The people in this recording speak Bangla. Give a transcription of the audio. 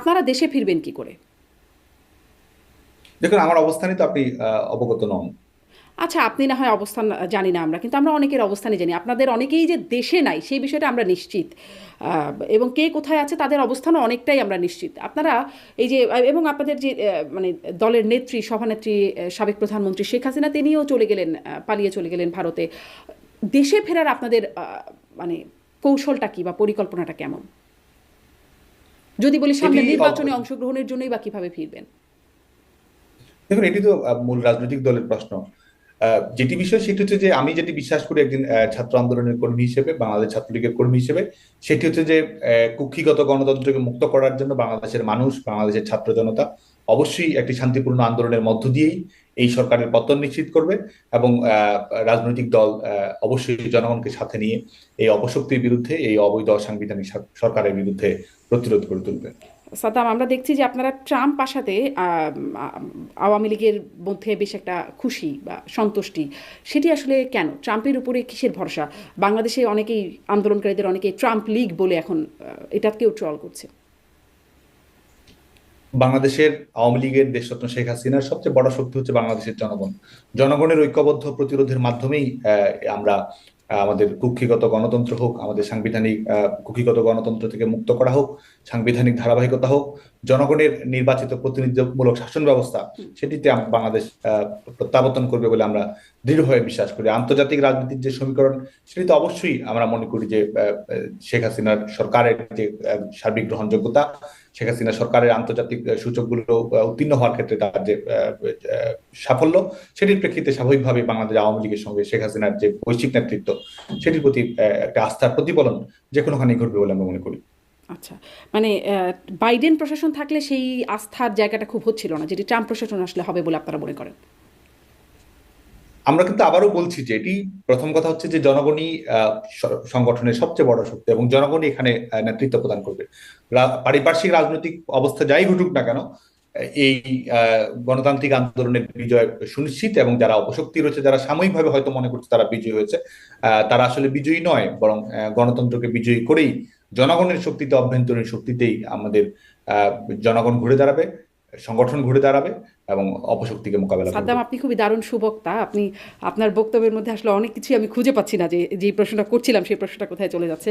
আপনারা দেশে ফিরবেন কি করে? দেখুন, আমার অবস্থানে তো আপনি অবগত নন। আচ্ছা, আপনি না হয় অবস্থান জানি না আমরা, কিন্তু আমরা অনেকের অবস্থানই জানি। আপনাদের অনেকেই যে দেশে নাই সেই বিষয়টা আমরা নিশ্চিত। এবং কে কোথায় আছে তাদের অবস্থানও অনেকটাই আমরা নিশ্চিত। আপনারা এই যে এবং আপনাদের যে মানে দলের নেত্রী, সভানেত্রী, সাবেক প্রধানমন্ত্রী শেখ হাসিনা তিনিও চলে গেলেন, পালিয়ে চলে গেলেন ভারতে। দেশে ফেরার আপনাদের মানে কৌশলটা কি বা পরিকল্পনাটা কেমন? যদি বলি এটি সামনের নির্বাচনে অংশগ্রহণের জন্যই বা কিভাবে ফিরবেন? দেখুন, এটি তো মূল রাজনৈতিক দলের প্রশ্ন। যেটি বিষয় সেটি হচ্ছে যে আমি যেটি বিশ্বাস করি একজন ছাত্র আন্দোলনের কর্মী হিসেবে, বাংলাদেশ ছাত্রলীগের কর্মী হিসেবে, সেটি হচ্ছে যে কুক্ষিগত গণতন্ত্রকে মুক্ত করার জন্য বাংলাদেশের মানুষ, বাংলাদেশের ছাত্র জনতা অবশ্যই একটি শান্তিপূর্ণ আন্দোলনের মধ্য দিয়েই এই সরকারের পতন নিশ্চিত করবে। এবং রাজনৈতিক দল অবশ্যই জনগণকে সাথে নিয়ে এই অপশক্তির বিরুদ্ধে, এই অবৈধ অসাংবিধানিক সরকারের বিরুদ্ধে প্রতিরোধ করে তুলবে। সাদ্দাম, আমরা দেখছি যে আপনারা ট্রাম্প আসাতে আওয়ামী লীগের মধ্যে বেশ একটা খুশি বা সন্তুষ্টি। সেটি আসলে কেন? ট্রাম্পের উপরে কিসের ভরসা? বাংলাদেশে অনেকেই, আন্দোলনকারীদের অনেকেই ট্রাম্প লীগ বলে এখন এটাকেও ট্রল করছে। বাংলাদেশের আওয়ামী লীগের দেশরত্ন শেখ হাসিনার সবচেয়ে বড় শক্তি হচ্ছে বাংলাদেশের জনগণ। জনগণের ঐক্যবদ্ধ প্রতিরোধের মাধ্যমেই আমরা আমাদের কুক্ষিগত গণতন্ত্র হোক, আমাদের সাংবিধানিক কুক্ষিগত গণতন্ত্র থেকে মুক্ত করা হোক, সাংবিধানিক ধারাবাহিকতা হোক, জনগণের নির্বাচিত প্রতিনিধিত্বমূলক শাসন ব্যবস্থা, হুম। সেটিতে বাংলাদেশ প্রত্যাবর্তন করবে বলে আমরা দৃঢ়ভাবে বিশ্বাস করি। আন্তর্জাতিক রাজনীতির যে সমীকরণ, সেটি তো অবশ্যই আমরা মনে করি যে শেখ হাসিনার সরকারের যে সার্বিক গ্রহণযোগ্যতা, শেখ হাসিনা সরকারের আন্তর্জাতিক সূচকগুলো উত্তীর্ণ হওয়ার ক্ষেত্রে তার যে সাফল্য, সেটির প্রেক্ষিতে স্বাভাবিকভাবে বাংলাদেশ আওয়ামী লীগের সঙ্গে শেখ হাসিনার যে বৈশ্বিক নেতৃত্ব, সেটির প্রতি একটা আস্থার প্রতিফলন যে কোনোখানে ঘটবে বলে আমরা মনে করি। আচ্ছা, মানে বাইডেন প্রশাসন থাকলে সেই আস্থার জায়গাটা খুব হচ্ছিল না, যেটি ট্রাম্প প্রশাসন আসলে হবে বলে আপনারা মনে করেন? আমরা কিন্তু আবারও বলছি যে এটি, প্রথম কথা হচ্ছে যে জনগণই সংগঠনের সবচেয়ে বড় শক্তি এবং জনগণই এখানে নেতৃত্ব প্রদান করবে। পারিপার্শ্বিক রাজনৈতিক অবস্থা যাই ঘটুক না কেন, এই গণতান্ত্রিক আন্দোলনের বিজয় সুনিশ্চিত। এবং যারা অপশক্তি রয়েছে, যারা সাময়িকভাবে হয়তো মনে করছে তারা বিজয়ী হয়েছে, তারা আসলে বিজয়ী নয়, বরং গণতন্ত্রকে বিজয়ী করেই, জনগণের শক্তিতে, অভ্যন্তরীণ শক্তিতেই আমাদের আহ জনগণ ঘুরে দাঁড়াবে, সংগঠন ঘুরে দাঁড়াবে এবং অপশক্তিকে মোকাবেলা করবে। সাদ্দাম, আপনি খুবই দারুণ সুবক্তা। আপনি আপনার বক্তব্যের মধ্যে আসলে অনেক কিছুই আমি খুঁজে পাচ্ছি না, যে যেই প্রশ্নটা করছিলাম সেই প্রশ্নটা কোথায় চলে যাচ্ছে।